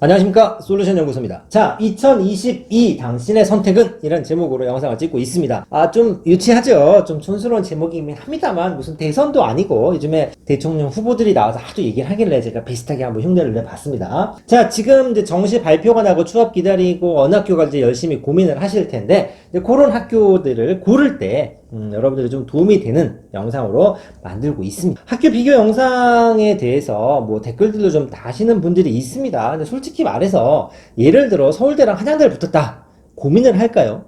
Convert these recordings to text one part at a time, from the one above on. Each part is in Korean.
안녕하십니까, 솔루션 연구소입니다. 자, 2022 당신의 선택은? 이런 제목으로 영상을 찍고 있습니다. 좀 유치하죠. 좀 촌스러운 제목이긴 합니다만 무슨 대선도 아니고 요즘에 대통령 후보들이 나와서 하도 얘기를 하길래 제가 비슷하게 한번 흉내를 내봤습니다. 자, 지금 이제 정시 발표가 나고 취업 기다리고 어느 학교 갈지 열심히 고민을 하실 텐데 이제 그런 학교들을 고를 때 여러분들이 좀 도움이 되는 영상으로 만들고 있습니다. 학교 비교 영상에 대해서 뭐 댓글들도 좀 다시는 분들이 있습니다. 근데 솔직히 말해서 예를 들어 서울대랑 한양대를 붙었다. 고민을 할까요?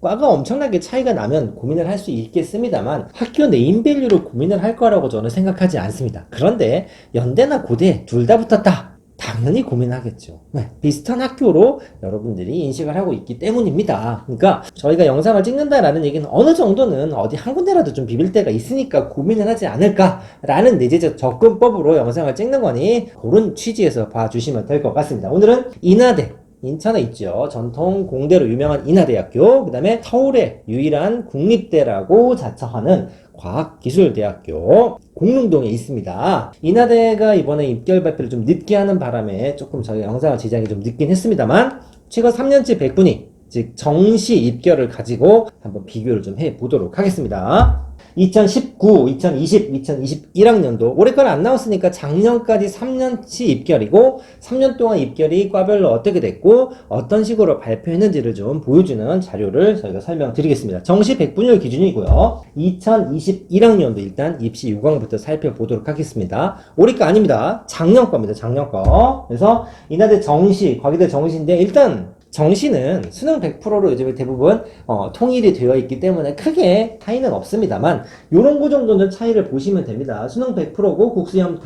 과가 엄청나게 차이가 나면 고민을 할 수 있겠습니다만 학교 네임밸류로 고민을 할 거라고 저는 생각하지 않습니다. 그런데 연대나 고대 둘 다 붙었다. 당연히 고민하겠죠. 비슷한 학교로 여러분들이 인식을 하고 있기 때문입니다. 그러니까 저희가 영상을 찍는다라는 얘기는 어느 정도는 어디 한 군데라도 좀 비빌 때가 있으니까 고민을 하지 않을까라는 내재적 접근법으로 영상을 찍는 거니 그런 취지에서 봐주시면 될 것 같습니다. 오늘은 인하대, 인천에 있죠. 전통 공대로 유명한 인하대학교, 그 다음에 서울의 유일한 국립대라고 자처하는 과학기술대학교 공릉동에 있습니다. 인하대가 이번에 입결 발표를 좀 늦게 하는 바람에 조금 저희가 영상을 제작이 좀 늦긴 했습니다만 최근 3년치 100분위 즉 정시 입결을 가지고 한번 비교를 좀 해보도록 하겠습니다. 2019, 2020, 2021학년도 올해 건 안 나왔으니까 작년까지 3년치 입결이고 3년 동안 입결이 과별로 어떻게 됐고 어떤 식으로 발표했는지를 좀 보여주는 자료를 저희가 설명드리겠습니다. 정시 100분율 기준이고요. 2021학년도 일단 입시 유광부터 살펴보도록 하겠습니다. 올해 거 아닙니다. 작년 겁니다. 작년 거. 그래서 인하대 정시, 과기대 정시인데 일단 정시는 수능 100%로 요즘에 대부분 통일이 되어 있기 때문에 크게 차이는 없습니다만 요런 거 정도는 차이를 보시면 됩니다. 수능 100%고 국수형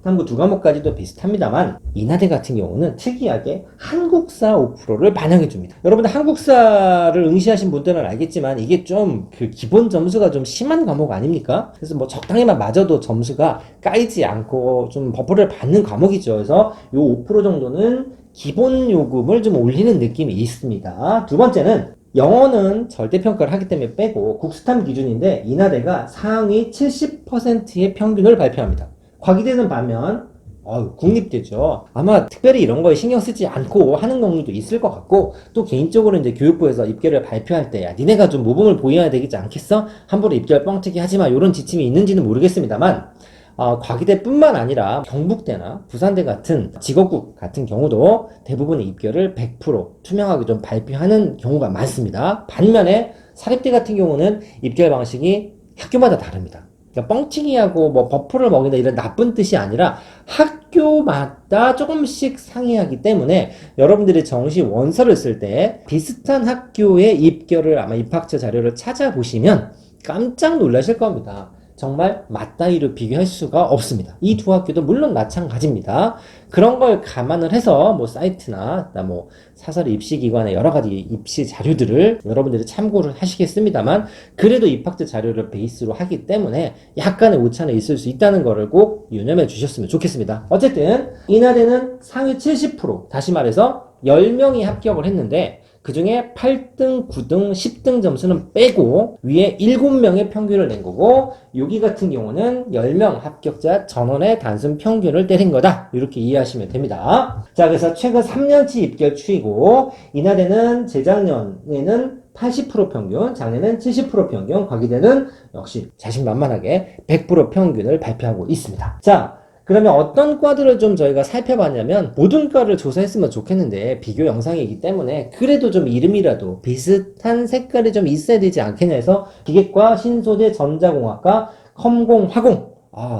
탐구 두 과목까지도 비슷합니다만 인하대 같은 경우는 특이하게 한국사 5%를 반영해 줍니다. 여러분들 한국사를 응시하신 분들은 알겠지만 이게 좀 그 기본 점수가 좀 심한 과목 아닙니까? 그래서 뭐 적당히만 맞아도 점수가 까이지 않고 좀 버프를 받는 과목이죠. 그래서 요 5% 정도는 기본 요금을 좀 올리는 느낌이 있습니다. 두 번째는 영어는 절대평가를 하기 때문에 빼고 국수탐 기준인데 인하대가 상위 70%의 평균을 발표합니다. 과기대는 반면 국립대죠. 아마 특별히 이런 거에 신경 쓰지 않고 하는 경우도 있을 것 같고 또 개인적으로 이제 교육부에서 입결을 발표할 때 야, 니네가 좀 모범을 보여야 되지 않겠어? 함부로 입결 뻥튀기 하지마 이런 지침이 있는지는 모르겠습니다만 과기대뿐만 아니라 경북대나 부산대 같은 직업국 같은 경우도 대부분의 입결을 100% 투명하게 좀 발표하는 경우가 많습니다. 반면에 사립대 같은 경우는 입결 방식이 학교마다 다릅니다. 그러니까 뻥튀기하고 뭐 버프를 먹인다 이런 나쁜 뜻이 아니라 학교마다 조금씩 상이하기 때문에 여러분들이 정시 원서를 쓸 때 비슷한 학교의 입결을 아마 입학처 자료를 찾아보시면 깜짝 놀라실 겁니다. 정말 맞다이로 비교할 수가 없습니다. 이 두 학교도 물론 마찬가지입니다. 그런 걸 감안을 해서 뭐 사이트나 뭐 사설 입시기관의 여러 가지 입시 자료들을 여러분들이 참고를 하시겠습니다만 그래도 입학처 자료를 베이스로 하기 때문에 약간의 오차는 있을 수 있다는 거를 꼭 유념해 주셨으면 좋겠습니다. 어쨌든 인하대는 상위 70% 다시 말해서 10명이 합격을 했는데 그 중에 8등, 9등, 10등 점수는 빼고 위에 7명의 평균을 낸 거고 여기 같은 경우는 10명 합격자 전원의 단순 평균을 때린 거다. 이렇게 이해하시면 됩니다. 자, 그래서 최근 3년치 입결 추이고 인하대는 재작년에는 80% 평균, 작년에는 70% 평균, 과기대는 역시 자신만만하게 100% 평균을 발표하고 있습니다. 자, 그러면 어떤 과들을 좀 저희가 살펴봤냐면 모든 과를 조사했으면 좋겠는데 비교 영상이기 때문에 그래도 좀 이름이라도 비슷한 색깔이 좀 있어야 되지 않겠냐 해서 기계과, 신소재, 전자공학과, 컴공, 화공,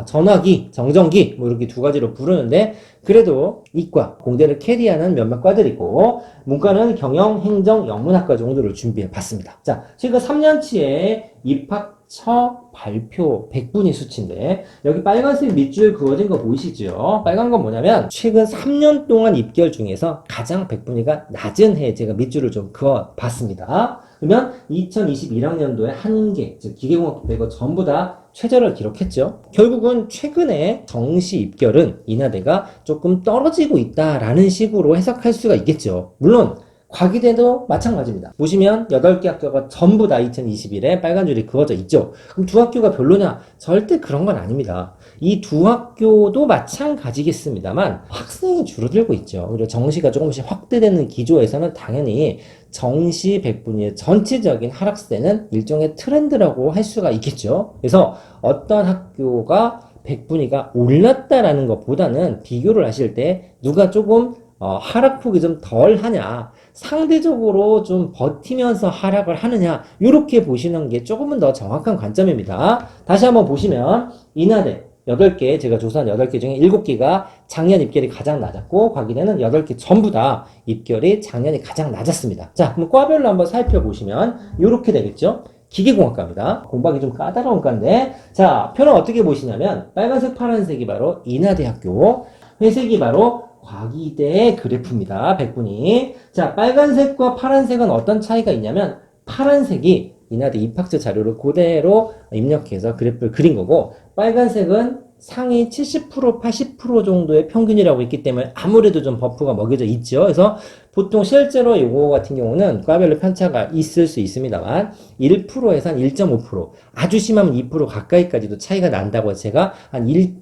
전화기, 정전기 뭐 이렇게 두 가지로 부르는데 그래도 이과, 공대를 캐리하는 몇몇 과들이고 문과는 경영, 행정, 영문학과 정도를 준비해 봤습니다. 자, 지금 3년치의 입학처 발표 100분위 수치인데 여기 빨간색 밑줄 그어진 거 보이시죠? 빨간 건 뭐냐면 최근 3년 동안 입결 중에서 가장 100분위가 낮은 해 제가 밑줄을 좀 그어 봤습니다. 그러면 2021학년도에 한개, 즉 기계공학부 빼고 전부 다 최저를 기록했죠. 결국은 최근에 정시 입결은 인하대가 조금 떨어지고 있다라는 식으로 해석할 수가 있겠죠. 물론 과기대도 마찬가지입니다. 보시면 8개 학교가 전부 다 2021에 빨간 줄이 그어져 있죠. 그럼 두 학교가 별로냐? 절대 그런 건 아닙니다. 이 두 학교도 마찬가지겠습니다만 학생이 줄어들고 있죠. 그리고 정시가 조금씩 확대되는 기조에서는 당연히 정시 백분위의 전체적인 하락세는 일종의 트렌드라고 할 수가 있겠죠. 그래서 어떤 학교가 백분위가 올랐다라는 것보다는 비교를 하실 때 누가 조금 하락폭이 좀 덜 하냐, 상대적으로 좀 버티면서 하락을 하느냐, 이렇게 보시는 게 조금은 더 정확한 관점입니다. 다시 한번 보시면 인하대 8개, 제가 조사한 8개 중에 7개가 작년 입결이 가장 낮았고 과기대는 8개 전부 다 입결이 작년이 가장 낮았습니다. 자, 그럼 과별로 한번 살펴보시면 이렇게 되겠죠. 기계공학과입니다. 공부하기 좀 까다로운 과인데, 자, 표는 어떻게 보시냐면 빨간색, 파란색이 바로 인하대학교, 회색이 바로 과기대의 그래프입니다. 백분위. 자, 빨간색과 파란색은 어떤 차이가 있냐면 파란색이 인하대 입학처 자료를 그대로 입력해서 그래프를 그린 거고, 빨간색은 상위 70%, 80% 정도의 평균이라고 있기 때문에 아무래도 좀 버프가 먹여져 있죠. 그래서 보통 실제로 이거 같은 경우는 과별로 편차가 있을 수 있습니다만 1%에서 한 1.5%, 아주 심하면 2% 가까이까지도 차이가 난다고 제가 한 1.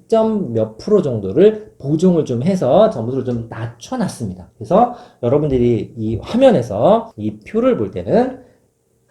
몇 프로 정도를 보정을 좀 해서 점수를 좀 낮춰놨습니다. 그래서 여러분들이 이 화면에서 이 표를 볼 때는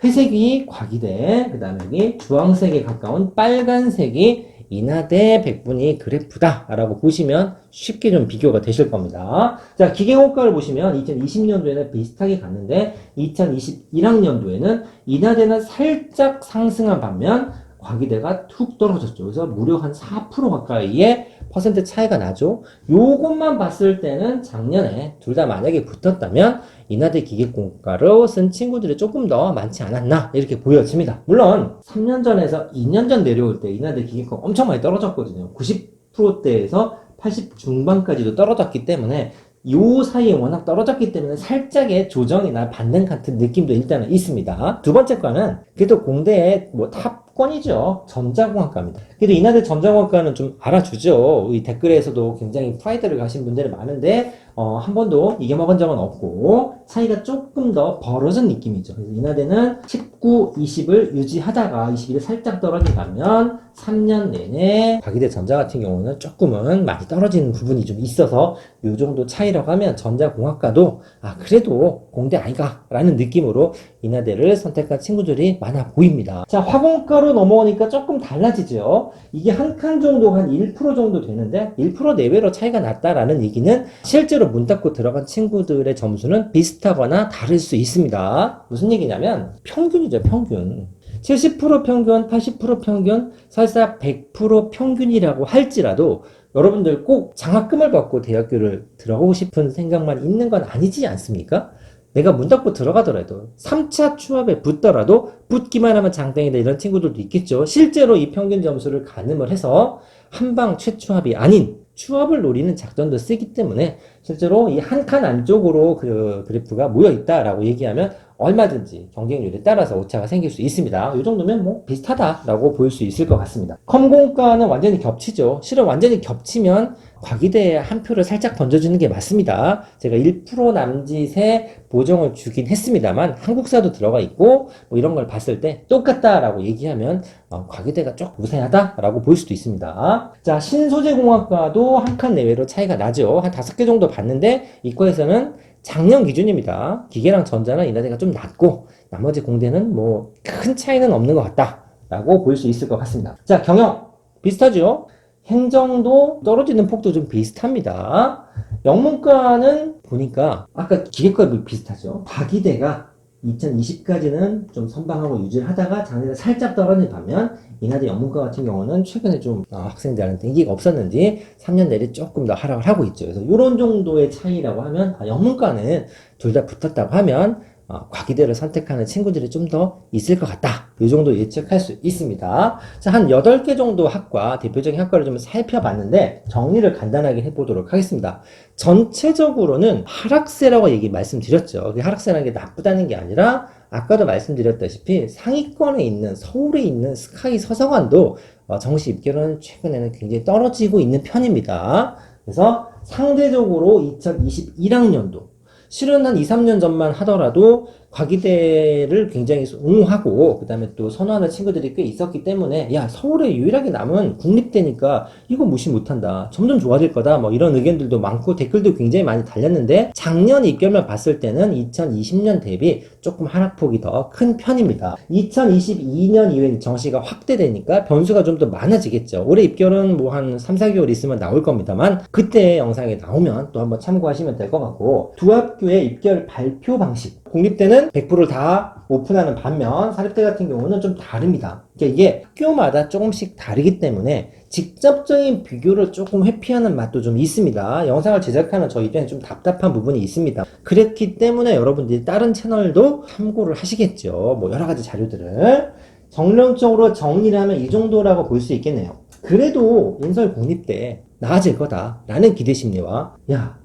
회색이 과기대, 그 다음에 여기 주황색에 가까운 빨간색이 인하대 백분위 그래프다 라고 보시면 쉽게 좀 비교가 되실 겁니다. 자, 기계공학과를 보시면 2020년도에는 비슷하게 갔는데 2021학년도에는 인하대는 살짝 상승한 반면 과기대가 툭 떨어졌죠. 그래서 무려 한 4% 가까이의 퍼센트 차이가 나죠. 요것만 봤을 때는 작년에 둘 다 만약에 붙었다면 인하대 기계공학과로 쓴 친구들이 조금 더 많지 않았나 이렇게 보여집니다. 물론 3년 전에서 2년 전 내려올 때 인하대 기계공학 엄청 많이 떨어졌거든요. 90%대에서 80 중반까지도 떨어졌기 때문에 요 사이에 워낙 떨어졌기 때문에 살짝의 조정이나 반등 같은 느낌도 일단은 있습니다. 두 번째 과는 그래도 공대의 뭐 탑권이죠. 전자공학과입니다. 그래도 인하대 전자공학과는 좀 알아주죠. 이 댓글에서도 굉장히 프라이드를 가신 분들이 많은데 한 번도 이겨먹은 적은 없고 차이가 조금 더 벌어진 느낌이죠. 그래서 인하대는 19, 20을 유지하다가 21을 살짝 떨어지면 3년 내내 과기대 전자 같은 경우는 조금은 많이 떨어지는 부분이 좀 있어서 요 정도 차이라고 하면 전자공학과도 그래도 공대 아이가 라는 느낌으로 인하대를 선택한 친구들이 많아 보입니다. 자, 화공과로 넘어오니까 조금 달라지죠. 이게 한 칸 정도 한 1% 정도 되는데 1% 내외로 차이가 났다라는 얘기는 실제로 문 닫고 들어간 친구들의 점수는 비슷하거나 다를 수 있습니다. 무슨 얘기냐면 평균이죠, 평균. 70% 평균, 80% 평균, 설사 100% 평균이라고 할지라도 여러분들 꼭 장학금을 받고 대학교를 들어가고 싶은 생각만 있는 건 아니지 않습니까? 내가 문 닫고 들어가더라도 3차 추합에 붙더라도 붙기만 하면 장땡이다 이런 친구들도 있겠죠. 실제로 이 평균 점수를 가늠을 해서 한방 최추합이 아닌 추합을 노리는 작전도 쓰기 때문에 실제로 이 한 칸 안쪽으로 그 그래프가 모여 있다라고 얘기하면 얼마든지 경쟁률에 따라서 오차가 생길 수 있습니다. 이 정도면 뭐 비슷하다라고 볼 수 있을 것 같습니다. 컴공과는 완전히 겹치죠. 실은 완전히 겹치면 과기대에 한 표를 살짝 던져주는 게 맞습니다. 제가 1% 남짓의 보정을 주긴 했습니다만 한국사도 들어가 있고 뭐 이런 걸 봤을 때 똑같다라고 얘기하면 과기대가 조금 우세하다라고 볼 수도 있습니다. 자, 신소재공학과도 한 칸 내외로 차이가 나죠. 한 5개 정도 봤는데 이과에서는 작년 기준입니다. 기계랑 전자는 인하대가 좀 낮고 나머지 공대는 뭐 큰 차이는 없는 것 같다라고 볼 수 있을 것 같습니다. 자, 경영 비슷하죠? 행정도 떨어지는 폭도 좀 비슷합니다. 영문과는 보니까 아까 기계과 비슷하죠. 과기대가 2020까지는 좀 선방하고 유지를 하다가 작년에 살짝 떨어진 반면 인하대 영문과 같은 경우는 최근에 좀 학생들한테 인기가 없었는지 3년 내내 조금 더 하락을 하고 있죠. 그래서 이런 정도의 차이라고 하면 영문과는 둘 다 붙었다고 하면 과기대를 선택하는 친구들이 좀 더 있을 것 같다. 이 정도 예측할 수 있습니다. 자, 한 8개 정도 학과, 대표적인 학과를 좀 살펴봤는데 정리를 간단하게 해보도록 하겠습니다. 전체적으로는 하락세라고 말씀드렸죠. 하락세라는 게 나쁘다는 게 아니라 아까도 말씀드렸다시피 상위권에 있는 서울에 있는 스카이 서성안도 정시 입결은 최근에는 굉장히 떨어지고 있는 편입니다. 그래서 상대적으로 2021학년도 실은 한 2, 3년 전만 하더라도 과기대를 굉장히 옹호하고 그다음에 또 선호하는 친구들이 꽤 있었기 때문에 야 서울에 유일하게 남은 국립대니까 이거 무시 못한다. 점점 좋아질 거다. 뭐 이런 의견들도 많고 댓글도 굉장히 많이 달렸는데 작년 입결만 봤을 때는 2020년 대비 조금 하락폭이 더 큰 편입니다. 2022년 이후에 정시가 확대되니까 변수가 좀 더 많아지겠죠. 올해 입결은 뭐 한 3, 4개월 있으면 나올 겁니다만 그때 영상에 나오면 또 한번 참고하시면 될 것 같고 두 학교의 입결 발표 방식 국립대는 100%를 다 오픈하는 반면 사립대 같은 경우는 좀 다릅니다. 그러니까 이게 학교마다 조금씩 다르기 때문에 직접적인 비교를 조금 회피하는 맛도 좀 있습니다. 영상을 제작하는 저 입장에 좀 답답한 부분이 있습니다. 그렇기 때문에 여러분들이 다른 채널도 참고를 하시겠죠. 뭐 여러 가지 자료들을 정론적으로 정리를 하면 이 정도라고 볼 수 있겠네요. 그래도 인설 국립대 나아질 거다라는 기대 심리와 야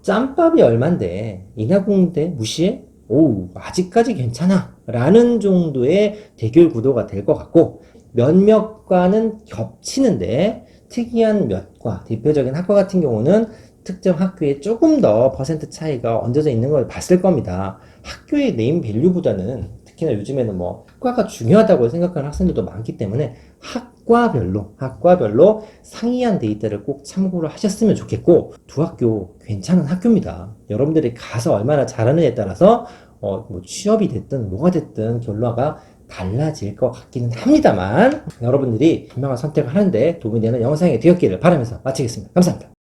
짬밥이 얼만데 인하공대 무시해? 오 아직까지 괜찮아 라는 정도의 대결 구도가 될 것 같고 몇몇과는 겹치는데 특이한 몇과 대표적인 학과 같은 경우는 특정 학교에 조금 더 퍼센트 차이가 얹어져 있는 걸 봤을 겁니다. 학교의 네임 밸류보다는 특히나 요즘에는 뭐 학과가 중요하다고 생각하는 학생들도 많기 때문에 학과별로 상이한 데이터를 꼭 참고를 하셨으면 좋겠고 두 학교 괜찮은 학교입니다. 여러분들이 가서 얼마나 잘하느냐에 따라서 뭐 취업이 됐든 뭐가 됐든 결과가 달라질 것 같기는 합니다만 여러분들이 분명한 선택을 하는데 도움이 되는 영상이 되었기를 바라면서 마치겠습니다. 감사합니다.